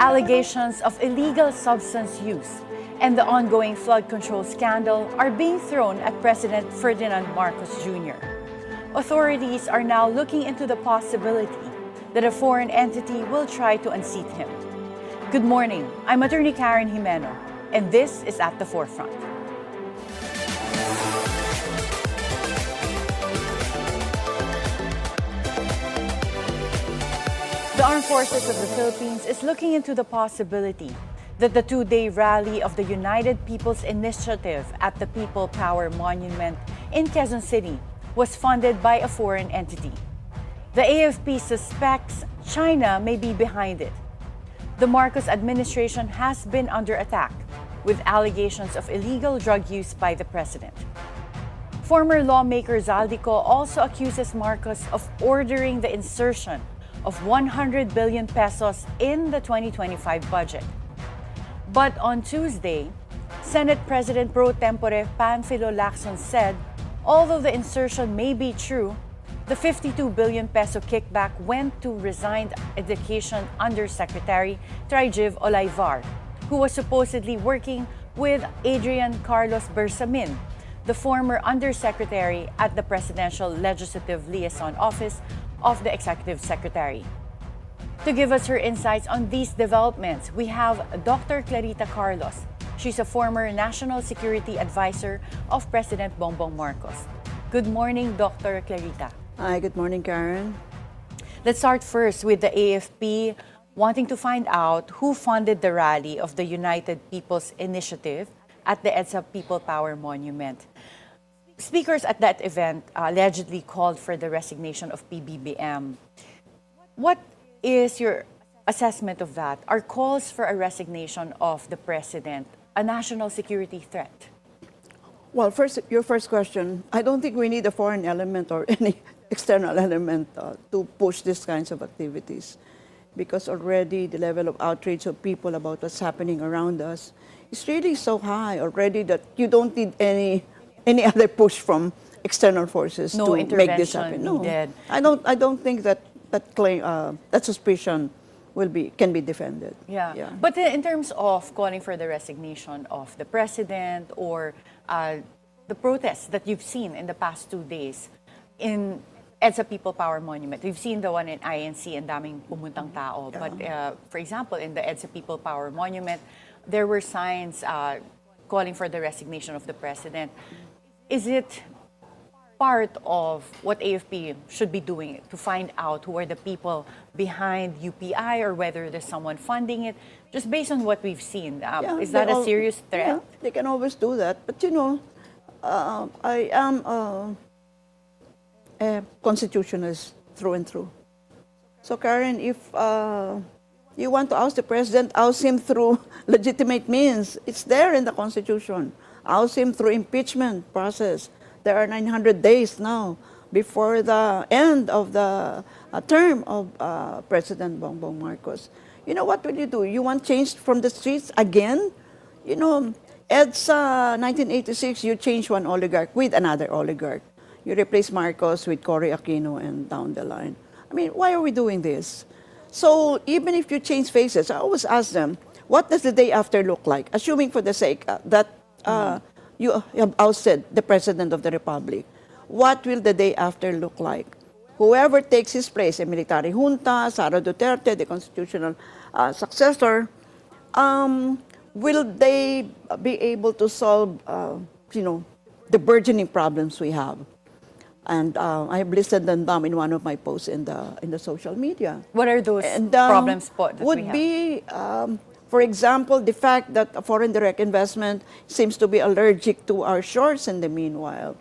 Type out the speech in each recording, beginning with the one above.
Allegations of illegal substance use and the ongoing flood control scandal are being thrown at President Ferdinand Marcos Jr. Authorities are now looking into the possibility that a foreign entity will try to unseat him. Good morning, I'm Attorney Jimeno, and this is At the Forefront. The Armed Forces of the Philippines is looking into the possibility that the two-day rally of the United People's Initiative at the People Power Monument in Quezon City was funded by a foreign entity. The AFP suspects China may be behind it. The Marcos administration has been under attack with allegations of illegal drug use by the president. Former lawmaker Zaldico also accuses Marcos of ordering the insertion of 100 billion pesos in the 2025 budget. But on Tuesday, Senate President pro tempore Panfilo Lacson said, although the insertion may be true, the 52 billion peso kickback went to resigned Education Undersecretary Trijiv Olayvar, who was supposedly working with Adrian Carlos Bersamin, the former Undersecretary at the Presidential Legislative Liaison Office of the Executive Secretary. To give us her insights on these developments, we have Dr. Clarita Carlos. She's a former National Security Advisor of President Bongbong Marcos. Good morning, Dr. Clarita. Hi, good morning, Karen. Let's start first with the AFP wanting to find out who funded the rally of the United People's Initiative at the EDSA People Power Monument. Speakers at that event allegedly called for the resignation of PBBM. What is your assessment of that? Are calls for a resignation of the president a national security threat? Well, first, your first question, I don't think we need a foreign element or any external element to push these kinds of activities, because already the level of outrage of people about what's happening around us is really so high already that you don't need any other push from external forces to make this happen. No, needed. I don't think that claim, that suspicion can be defended. Yeah. But in terms of calling for the resignation of the president or the protests that you've seen in the past 2 days in EDSA People Power Monument, we've seen the one in INC and daming pumuntang tao. Yeah. But for example, in the EDSA People Power Monument, there were signs calling for the resignation of the president. Is it part of what AFP should be doing to find out who are the people behind UPI or whether there's someone funding it? Just based on what we've seen, is that a serious threat? Yeah, they can always do that. But you know, I am a constitutionalist through and through. So Karen, if you want to oust the president, oust him through legitimate means. It's there in the Constitution. Oust him through impeachment process. There are 900 days now before the end of the term of President Bongbong Marcos. You know, what will you do? You want change from the streets again? You know, EDSA 1986, you change one oligarch with another oligarch. You replace Marcos with Cory Aquino and down the line. I mean, why are we doing this? So even if you change faces, I always ask them, what does the day after look like? Assuming for the sake that you have ousted the President of the Republic. What will the day after look like? Whoever takes his place, a military junta, Sara Duterte, the constitutional successor, will they be able to solve, the burgeoning problems we have? And I have listed them down in one of my posts in the social media. What are those problems that would be, for example, the fact that a foreign direct investment seems to be allergic to our shores in the meanwhile.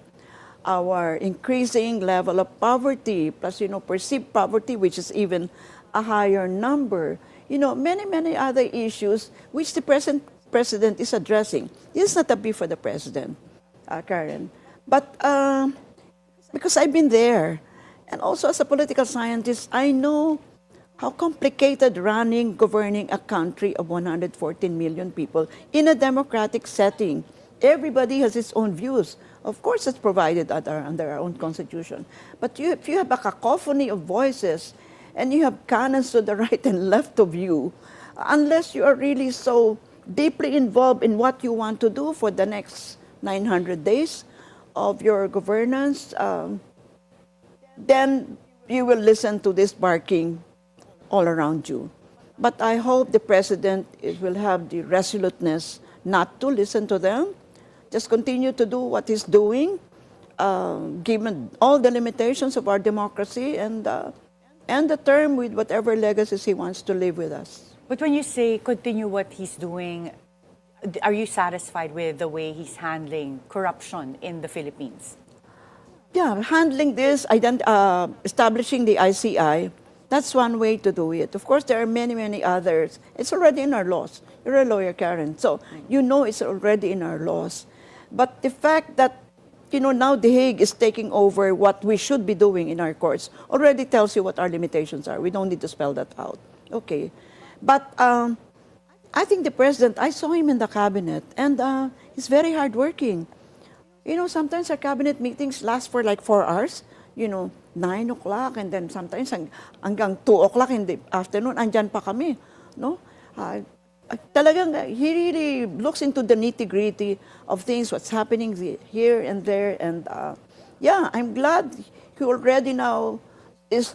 Our increasing level of poverty, plus, perceived poverty, which is even a higher number. Many other issues which the present president is addressing. This is not a beef for the president, Karen. But because I've been there, and also as a political scientist, I know how complicated governing a country of 114 million people in a democratic setting. Everybody has its own views. Of course, it's provided under our own constitution. But if you have a cacophony of voices and you have cannons to the right and left of you, unless you are really so deeply involved in what you want to do for the next 900 days of your governance, then you will listen to this barking all around you. But I hope the President will have the resoluteness not to listen to them, just continue to do what he's doing, given all the limitations of our democracy, and the term with whatever legacies he wants to leave with us. But when you say continue what he's doing, are you satisfied with the way he's handling corruption in the Philippines? Yeah, handling this, establishing the ICI, that's one way to do it. Of course, there are many, many others. It's already in our laws. You're a lawyer, Karen, so you know it's already in our laws. But the fact that, you know, now The Hague is taking over what we should be doing in our courts already tells you what our limitations are. We don't need to spell that out. Okay. But I think the President, I saw him in the cabinet, and he's very hardworking. You know, sometimes our cabinet meetings last for like 4 hours, you know, 9 o'clock, and then sometimes hanggang 2 o'clock in the afternoon, andyan pa kami, no? Talagang, he really looks into the nitty-gritty of things, what's happening here and there, and yeah, I'm glad he already now is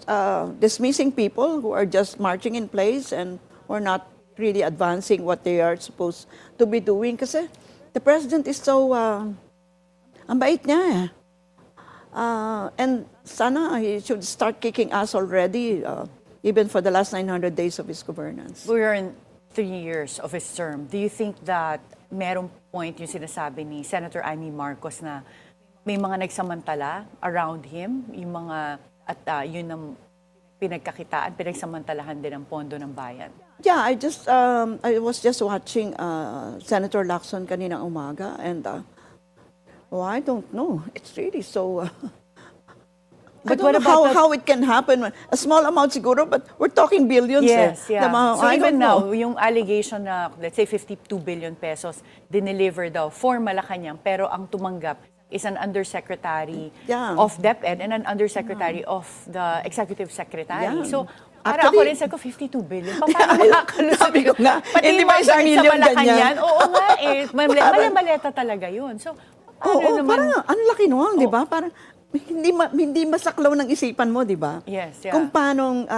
dismissing people who are just marching in place and who are not really advancing what they are supposed to be doing. Kasi the President is so, ang bait niya, and sana he should start kicking ass already, even for the last 900 days of his governance. We're in 3 years of his term. Do you think that merong point yung sinasabi ni Senator Amy Marcos na may mga nagsamantala around him, yung mga, at yun ang pinagkakitaan, pinagsamantalahan din ang pondo ng bayan? Yeah, I was just watching Senator Lacson kaninang umaga, and I don't know. It's really so. I don't know how it can happen. A small amount siguro, but we're talking billions. Yes, yeah. So even now, know. yung allegation na, let's say, 52 billion pesos dineliver daw for Malacanang, pero ang tumanggap is an undersecretary of DepEd and an undersecretary of the executive secretary. Yeah. So, para ako rin sabi ko, 52 billion. Paano makakalusot? Sabi ko nga, pati hindi yung ba isang milyon ganyan? Oo nga eh. Maleta talaga yun. So, naman? Parang, ang laki noon, di ba? Parang, hindi masaklaw ng isipan mo, di ba? Yes, yeah. Kung paanong,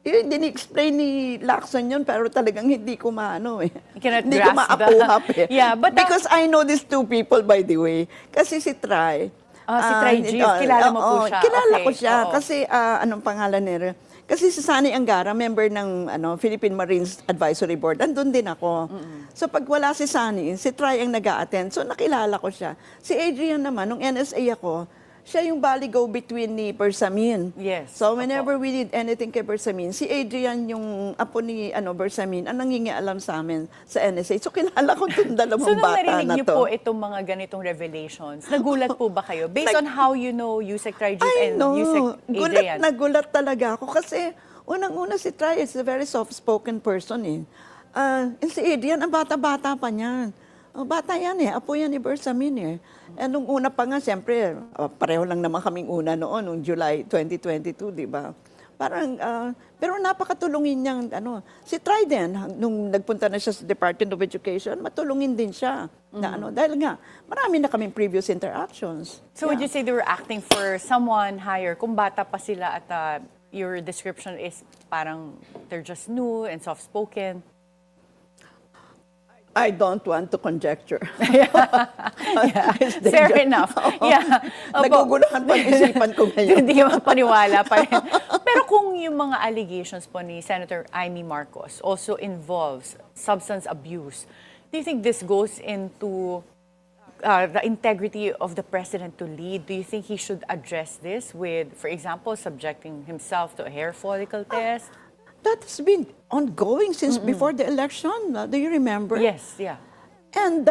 hindi ni-explain ni Lacson yun, pero talagang hindi ko maano eh. Hindi ko maapuhap eh. Yeah, but because I know these two people, by the way. Kasi si Try. Si Try G, kilala mo po siya. Kilala ko siya. Kasi, anong pangalan nila? Kasi si Sani Angara, member ng Philippine Marines Advisory Board, andun din ako. So pag wala si Sani, si Try ang nag-a-attend. So nakilala ko siya. Si Adrian naman, nung NSA ako, siya yung go-between ni Bersamin. Yes. So whenever we need anything kay Bersamin, si Adrian yung apo ni Bersamin, ang nangingialam sa amin sa NSA. So kilala ko itong dalawang bata na to. So nung narinig niyo po itong mga ganitong revelations, nagulat po ba kayo? Based on how you know Yusek Try and Yusek Adrian? Nagulat talaga ako kasi unang-una si Try is a very soft-spoken person eh. And si Adrian, ang bata-bata pa niyan. Bata yan eh, apo yan ni Bersamin eh. And nung una pa nga, siyempre, pareho lang naman kaming una noon, noong July 2022, di ba? Parang, pero napakatulungin niyang, si Try din, nung nagpunta na siya sa Department of Education, matulungin din siya. Na, dahil nga, marami na kaming previous interactions. So would you say they were acting for someone higher? Kung bata pa sila at your description is parang they're just new and soft-spoken? I don't want to conjecture. Fair enough. Yeah. Naguguluhan pa ang isipan ko ngayon. Hindi ka mapaniwala pa rin. Pero kung yung mga allegations po ni Senator Amy Marcos also involves substance abuse, do you think this goes into the integrity of the president to lead? Do you think he should address this with, for example, subjecting himself to a hair follicle test? That has been ongoing since before the election. Do you remember? Yes, yeah. And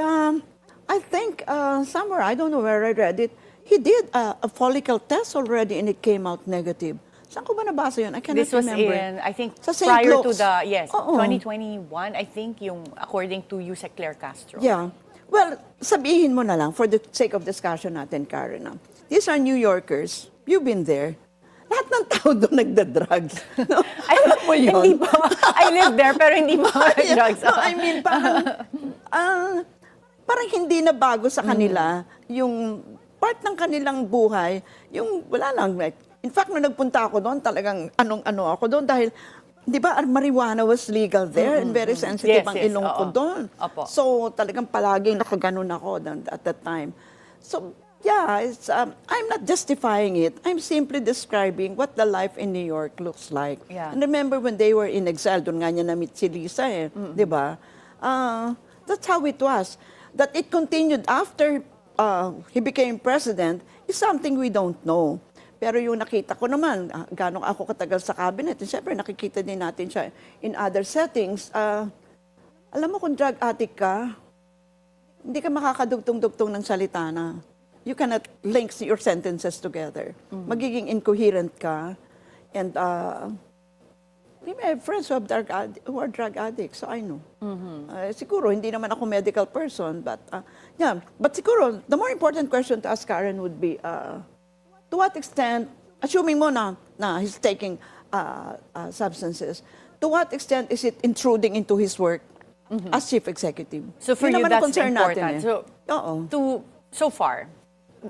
I think somewhere, I don't know where I read it, he did a follicle test already and it came out negative. Saan ko ba nabasa yun? I cannot remember. This was in, I think, sa St. prior Luke's. to the, 2021, I think, yung according to Yusek Claire Castro. Yeah. Well, sabihin mo na lang, for the sake of discussion natin, Karen. These are New Yorkers. You've been there. lahat ng tao doon nagda-drugs. No? Alam mo yun? Hindi pa. I live there, pero hindi pa drugs. No, I mean, parang hindi na bago sa kanila yung part ng kanilang buhay, yung wala lang. In fact, nung nagpunta ako doon, talagang anong-ano ako doon dahil, di ba, marijuana was legal there and very sensitive ang ilong ko doon. So, talagang palaging nakaganon ako at that time. So, yeah, I'm not justifying it. I'm simply describing what the life in New York looks like. Yeah. And remember when they were in exile, doon nga niya na-meet si Lisa di ba? That's how it was. That it continued after he became president is something we don't know. Pero yung nakita ko naman, gano'ng ako katagal sa cabinet, and syempre nakikita din natin siya in other settings. Alam mo kung drug addict ka, hindi ka makakadugtong-dugtong ng salita na. You cannot link your sentences together. Magiging incoherent ka. And we have friends who are drug addicts, so I know. Siguro, hindi naman ako medical person, but yeah. But siguro, the more important question to ask Karen would be, to what extent, assuming mo na he's taking substances, to what extent is it intruding into his work as chief executive? So for you, that's important. So far,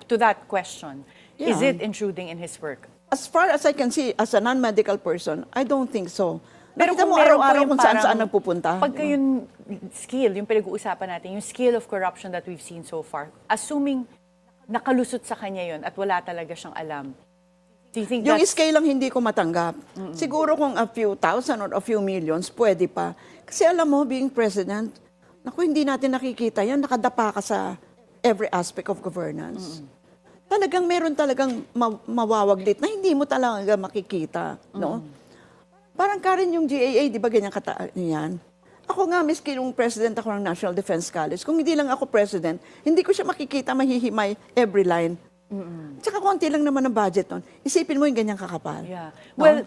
to that question, is it intruding in his work? As far as I can see, as a non-medical person, I don't think so. Pero Nakita mo araw-araw kung saan-saan nagpupunta. Pagka yung skill, yung pinag-uusapan natin, yung skill of corruption that we've seen so far, assuming nakalusot sa kanya yun at wala talaga siyang alam, do you think yung scale lang hindi ko matanggap. Siguro kung a few thousand or a few millions, pwede pa. Kasi alam mo, being president, naku, hindi natin nakikita yan, nakadapa ka sa every aspect of governance. Talagang meron talagang mawawaglit na hindi mo talaga makikita, no? Parang Karen yung GAA, di ba ganyan yan? Ako nga, miski nung president ako ng National Defense College, kung hindi lang ako president, hindi ko siya makikita mahihimay every line. Tsaka konti lang naman ang budget nun. Isipin mo yung ganyang kakapal. Yeah. No? Well,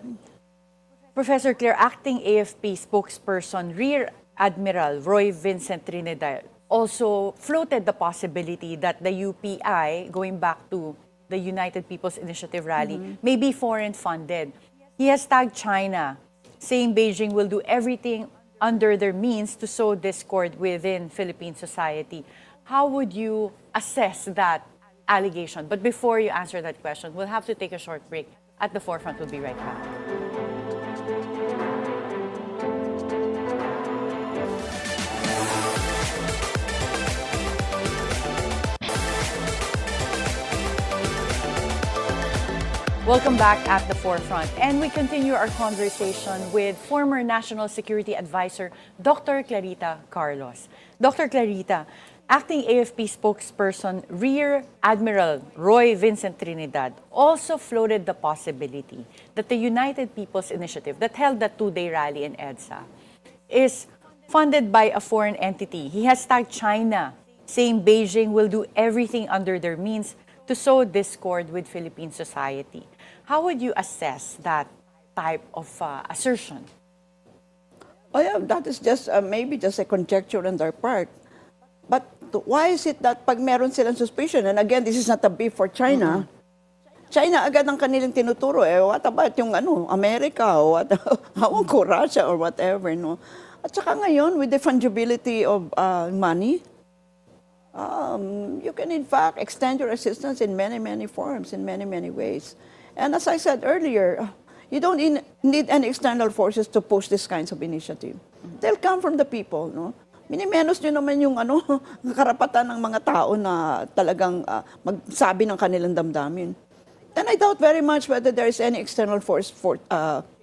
Professor Claire, acting AFP spokesperson Rear Admiral Roy Vincent Trinidad also floated the possibility that the UPI, going back to the United People's Initiative rally, may be foreign funded. He has tagged China, saying Beijing will do everything under their means to sow discord within Philippine society. How would you assess that allegation? But before you answer that question, we'll have to take a short break. At the Forefront, we'll be right back. Welcome back at the Forefront, and we continue our conversation with former National Security Advisor, Dr. Clarita Carlos. Dr. Clarita, acting AFP spokesperson Rear Admiral Roy Vincent Trinidad also floated the possibility that the United People's Initiative that held the two-day rally in EDSA is funded by a foreign entity. He has tagged China, saying Beijing will do everything under their means to sow discord with Philippine society. How would you assess that type of assertion? Oh yeah, that is just maybe just a conjecture on their part. But why is it that pag meron silang suspicion, and again, this is not a beef for China, China agad ang kanilang tinuturo, what about yung America, or what, ko, Russia, or whatever, no? At saka ngayon, with the fungibility of money, you can in fact extend your assistance in many, many forms, in many, many ways. And as I said earlier, you don't need any external forces to push these kinds of initiative. They'll come from the people, no? Minimenos nyo naman yung karapatan ng mga tao na talagang magsabi ng kanilang damdamin. And I doubt very much whether there is any external force for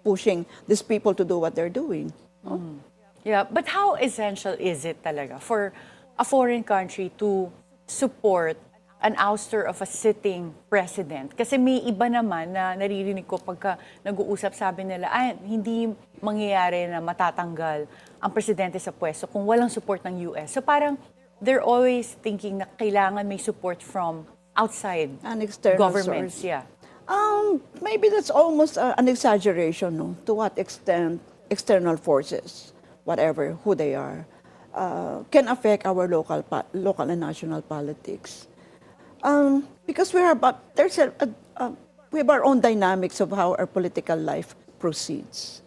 pushing these people to do what they're doing. No? Yeah, but how essential is it talaga for a foreign country to support an ouster of a sitting president? Kasi may iba naman na naririnig ko pagka nag-uusap, sabi nila, hindi mangyayari na matatanggal ang presidente sa pwesto kung walang support ng US. So parang they're always thinking na kailangan may support from outside an external governments. Source. Yeah. Maybe that's almost an exaggeration, no? To what extent external forces, whatever, who they are, can affect our local and national politics. Because there's we have our own dynamics of how our political life proceeds.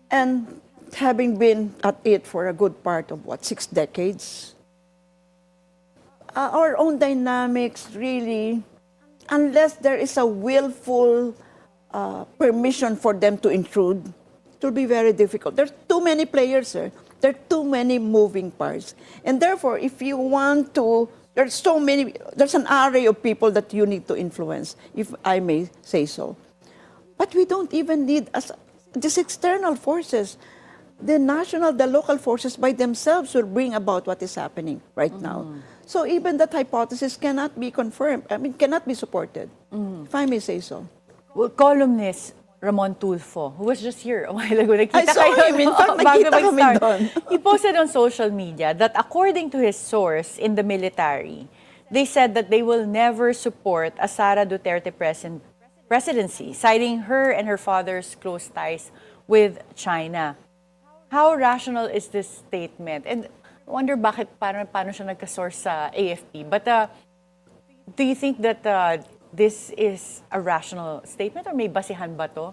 And having been at it for a good part of, 6 decades, our own dynamics really, unless there is a willful permission for them to intrude, it will be very difficult. There's too many players, sir. There are too many moving parts. And therefore, if you want to, there's an array of people that you need to influence, if I may say so. But we don't even need these external forces. The local forces by themselves will bring about what is happening right now. So even that hypothesis cannot be confirmed, cannot be supported, if I may say so. Well, columnist Ramon Tulfo, who was just here a while ago, I saw him, in fact, nakita kami doon. He posted on social media that according to his source in the military, they said that they will never support a Sara Duterte presidency, citing her and her father's close ties with China. How rational is this statement? And I wonder paano siya nagka-source sa AFP. But do you think that this is a rational statement or may basihan ba to?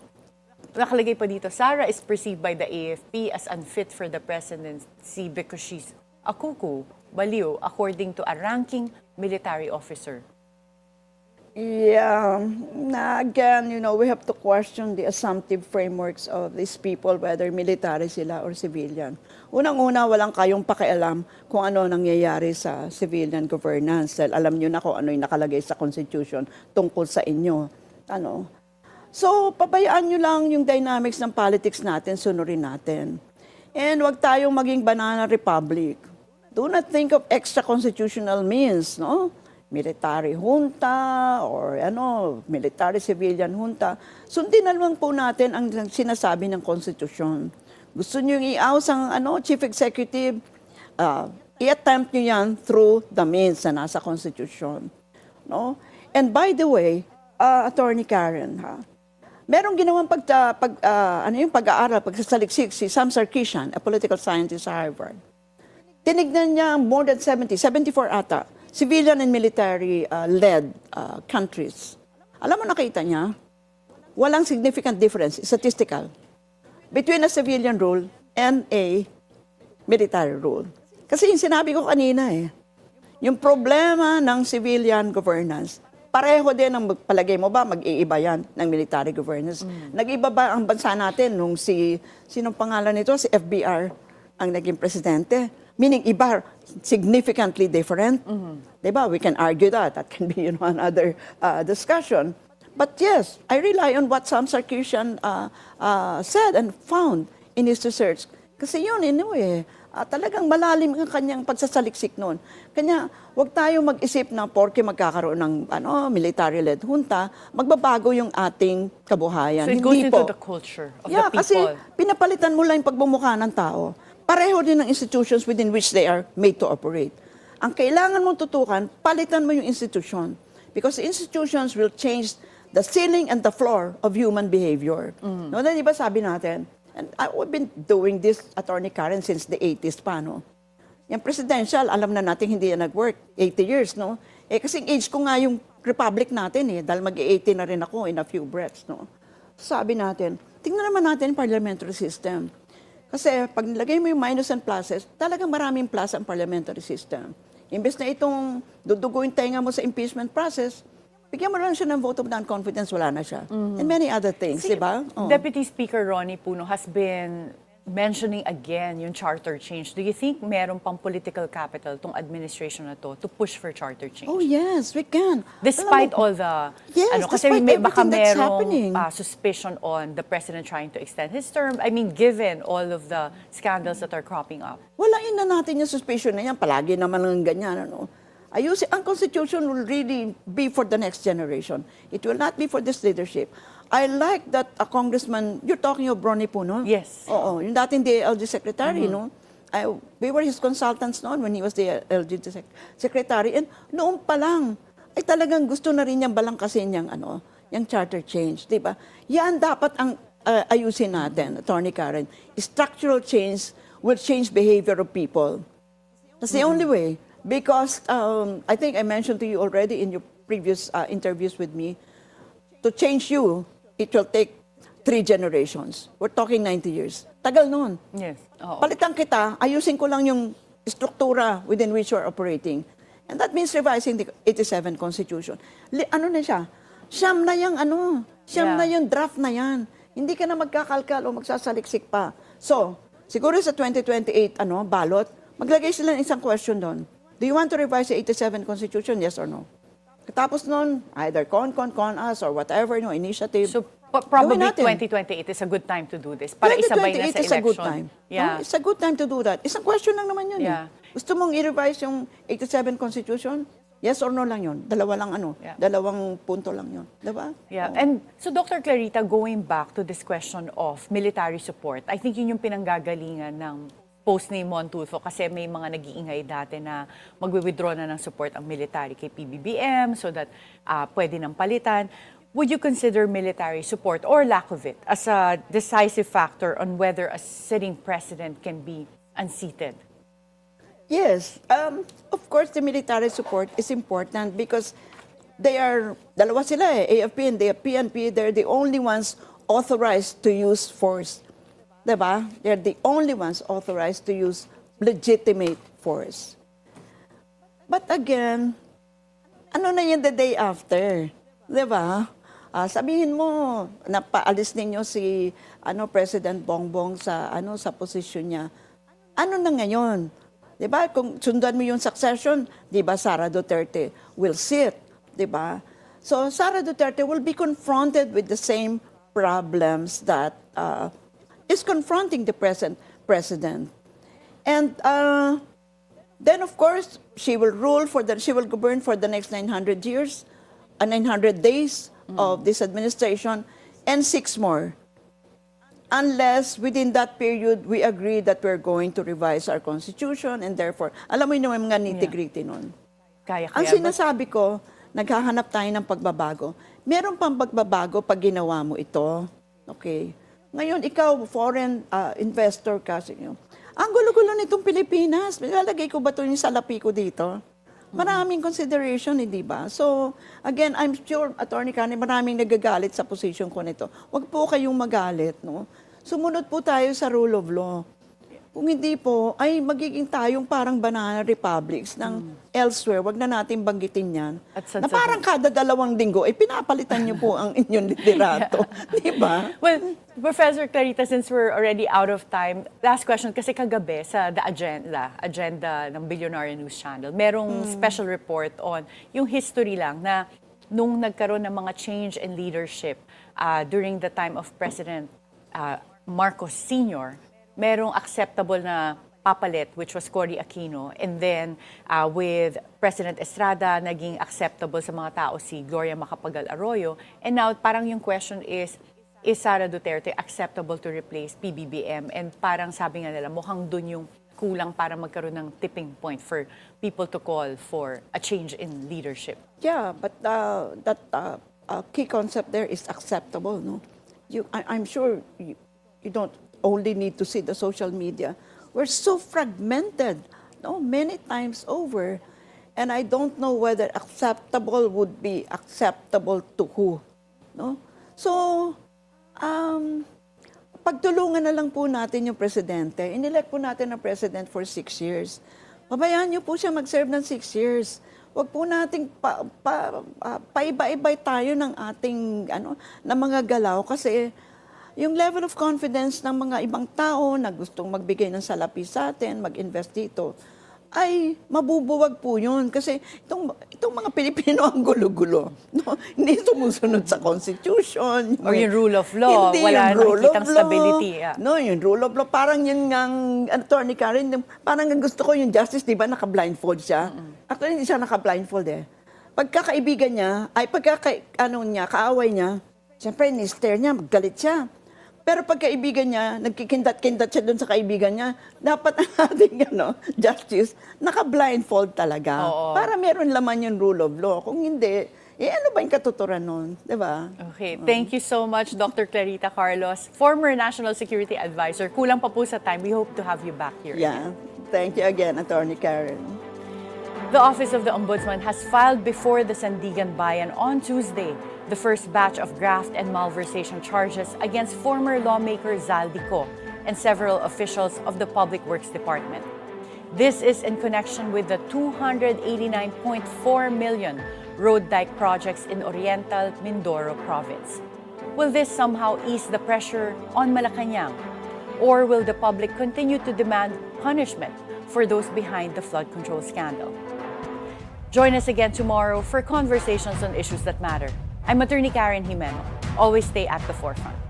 Nakalagay pa dito, Sara is perceived by the AFP as unfit for the presidency because she's a cuckoo, baliw, according to a ranking military officer. Yeah, again, we have to question the assumptive frameworks of these people, whether military sila or civilian. Unang-una, walang kayong pakialam kung ano nangyayari sa civilian governance. Dahil alam nyo na kung ano yung nakalagay sa Constitution tungkol sa inyo. So, pabayaan nyo lang yung dynamics ng politics natin, sunurin natin. And wag tayong maging banana republic. Do not think of extra-constitutional means, no? Military junta or military-civilian junta. Sundin na lang po natin ang sinasabi ng Constitution. Gusto nyo yung i-oust ang Chief Executive, i-attempt nyo yan through the means na nasa Constitution. No? And by the way, Attorney Karen, merong ginawang pag-aaral, pagsasaliksik si Sam Sarkisian, a political scientist sa Harvard. Tinignan niya more than 74 ata, civilian and military-led countries. Alam mo, nakita niya, walang significant difference, statistical, between a civilian rule and a military rule. Kasi yung sinabi ko kanina yung problema ng civilian governance, pareho din ang palagay mo ba, mag-iiba yan ng military governance. Nag-iba ba ang bansa natin nung sinong pangalan nito? Si FBR ang naging presidente. Meaning, iba, significantly different. Diba? We can argue that. That can be another discussion. But yes, I rely on what Sam Sarkisian said and found in his research. Kasi yun, talagang malalim ang kanyang pagsasaliksik noon. Kanya, wag tayo mag-isip na porke magkakaroon ng military-led junta, magbabago yung ating kabuhayan. So it goes into the culture of the people. Kasi pinapalitan mo lang yung pagbumukha ng tao. Pareho din ng institutions within which they are made to operate. Ang kailangan mong tutukan, palitan mo yung institution. Because institutions will change the ceiling and the floor of human behavior. No, di ba sabi natin, and we've been doing this, Attorney Karen, since the 80s pa, no? Yung presidential, alam na natin hindi yan nag-work. 80 years, no? Kasi age ko nga yung republic natin, dahil mag-80 na rin ako in a few breaths, no? Sabi natin, tingnan naman natin yung parliamentary system. Kasi pag nilagay mo yung minus and pluses, talagang maraming plus ang parliamentary system. Imbes na itong duduguin tenga mo sa impeachment process, bigyan mo lang siya ng vote of non-confidence, wala na siya. And many other things, di ba? Deputy Speaker Ronnie Puno has been mentioning again yung charter change. Do you think meron pang political capital tong administration na to push for charter change? Oh yes, we can. Despite all the, kasi baka merong suspicion on the president trying to extend his term. I mean, given all of the scandals that are cropping up. Walain na natin yung suspicion na yan. Palagi naman ng ganyan, Ayusin, ang Constitution will really be for the next generation. It will not be for this leadership. I like that a congressman, you're talking of Ronnie Puno? Yes. Oo, yung dating DLG secretary, no? We were his consultants noon when he was the LG secretary. And noon pa lang, ay talagang gusto na rin niyang balangkasin yung charter change, di ba? Yan dapat ang ayusin natin, Attorney Karen. Structural change will change behavior of people. That's the only way. Because I think I mentioned to you already in your previous interviews with me, to change you, it will take 3 generations. We're talking 90 years. Tagal nun. Yes. Oo. Palitan kita, ayusin ko lang yung struktura within which you are operating. And that means revising the 87 Constitution. Ano na siya? Siyam na yung draft na yan. Hindi ka na magkakalkal o magsasaliksik pa. So, siguro sa 2028, ballot, maglagay sila ng isang question doon. Do you want to revise the 87 Constitution? Yes or no? Tapos noon, either con us or whatever, initiative. So, probably 2028 is a good time to do this. Para isabay na sa election. 2028 is a good time. Yeah. It's a good time to do that. Isang question lang naman yun. Yeah. Gusto mong i-revise yung 87 Constitution? Yes or no lang yun. Dalawang punto lang yun. Diba? Yeah. And so, Dr. Clarita, going back to this question of military support, I think yun yung pinanggagalingan ng post ni Montulfo kasi may mga nag-iingay dati na magwi-withdraw na ng support ang military kay PBBM so that pwede nang palitan. Would you consider military support or lack of it as a decisive factor on whether a sitting president can be unseated? Yes. Of course, the military support is important because dalawa sila AFP and the PNP, they're the only ones authorized to use force. Diba? They're the only ones authorized to use legitimate force. But again, ano na yun the day after? Diba? Sabihin mo, napaalis ninyo si President Bongbong sa posisyon niya. Ano na ngayon? Diba? Kung sundan mo yung succession, diba Sara Duterte will sit. Diba? So Sara Duterte will be confronted with the same problems that is confronting the present president. And then, of course, she will govern for the next 900 years, 900 days of this administration, and 6 more. Unless within that period, we agree that we're going to revise our constitution, and therefore, alam mo yun yung mga nitty-gritty nun. Ang sinasabi ko, naghahanap tayo ng pagbabago. Meron pang pagbabago pag ginawa mo ito. Okay? Ngayon, ikaw, foreign investor ka. Ang gulo-gulo nitong Pilipinas. Lalagay ko ba ito yung salapi ko dito? Maraming consideration, hindi ba? So, again, I'm sure, Atty. Kani, maraming nagagalit sa position ko nito. Huwag po kayong magalit, no? Sumunod po tayo sa rule of law. Kung hindi po, ay magiging tayong parang banana republics ng elsewhere. Wag na natin banggitin yan. Na parang kada 2 linggo, ay pinapalitan niyo po ang inyong liderato. Di ba? Well, Professor Clarita, since we're already out of time, last question, kasi kagabi sa The Agenda ng Bilyonaryo News Channel, merong special report on yung history lang na nung nagkaroon ng mga change in leadership during the time of President Marcos Sr., merong acceptable na papalit, which was Cory Aquino. And then, with President Estrada, naging acceptable sa mga tao si Gloria Macapagal Arroyo. And now, parang yung question is Sara Duterte acceptable to replace PBBM? And parang sabi nga nila, mukhang dun yung kulang para magkaroon ng tipping point for people to call for a change in leadership. Yeah, but that key concept there is acceptable, no? I'm sure you don't only need to see the social media. We're so fragmented, no, many times over. And I don't know whether acceptable would be acceptable to who, no? So, pagtulungan na lang po natin yung presidente. Inelect po natin ang president for 6 years. Pabayaan niyo po siya mag-serve ng 6 years. Huwag po nating paiba-ibay tayo ng ating ng mga galaw kasi yung level of confidence ng mga ibang tao na gustong magbigay ng salapi sa atin, mag-invest dito, ay mabubuwag po yun. Kasi itong mga Pilipino ang gulo-gulo. No? Hindi sumusunod sa Constitution. Or yung rule of law. Hindi wala yung rule nakikitang of law. stability. Yeah. No, yung rule of law. Parang yun ngang, Atty. Karen, parang gusto ko yung justice, di ba, naka-blindfold siya? Actually, hindi siya naka-blindfold eh. Pagkakaibigan niya, kaaway niya, siyempre, ni-stare niya, magalit siya. Pero pag kaibigan niya, nagkikindat-kindat siya doon sa kaibigan niya, dapat ang ating justice, naka-blindfold talaga. Oo. Para meron laman yung rule of law. Kung hindi, ano ba yung katuturan nun? Diba? Okay. Thank you so much, Dr. Clarita Carlos, former National Security Advisor. Kulang pa po sa time. We hope to have you back here. Yeah. Thank you again, Atty. Karen. The Office of the Ombudsman has filed before the Sandigan Bayan on Tuesday the first batch of graft and malversation charges against former lawmaker Zaldico and several officials of the Public Works Department. This is in connection with the 289.4 million road dike projects in Oriental Mindoro Province. Will this somehow ease the pressure on Malacanang? Or will the public continue to demand punishment for those behind the flood control scandal? Join us again tomorrow for conversations on issues that matter. I'm Atty. Karen Jimeno. Always stay at the forefront.